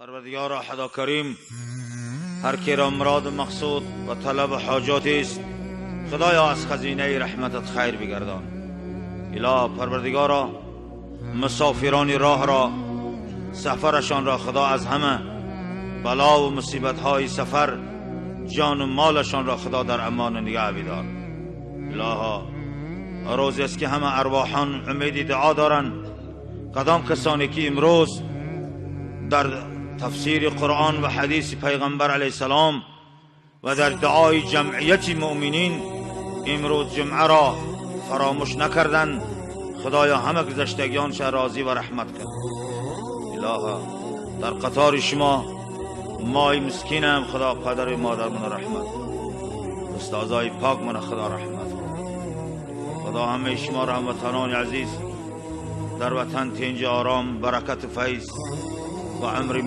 پروردگار احد کریم، هر کی را مراد مقصود و طلب حاجات است، خدایا از خزینه رحمتت خیر بگردان. اله پروردگارا، مسافران راه را، سفرشان را خدا از همه بلا و مصیبت های سفر جان و مالشان را خدا در امان نگه بدار. الها روزی است که همه ارواحان امید دعا دارند. کدام کسانی که امروز در تفسیر قرآن و حدیث پیغمبر علیه السلام و در دعای جمعیت مؤمنین امروز جمعه را فراموش نکردند، خدایا همه گذشتگیانش راضی و رحمت کن. الها در قطار شما مای مسکینم، خدا پدر و مادر من رحمت، استادای پاک من خدا رحمت کن. خدا همه شما را هموطنان عزیز در وطن تنج آرام، برکت و فیض و عمر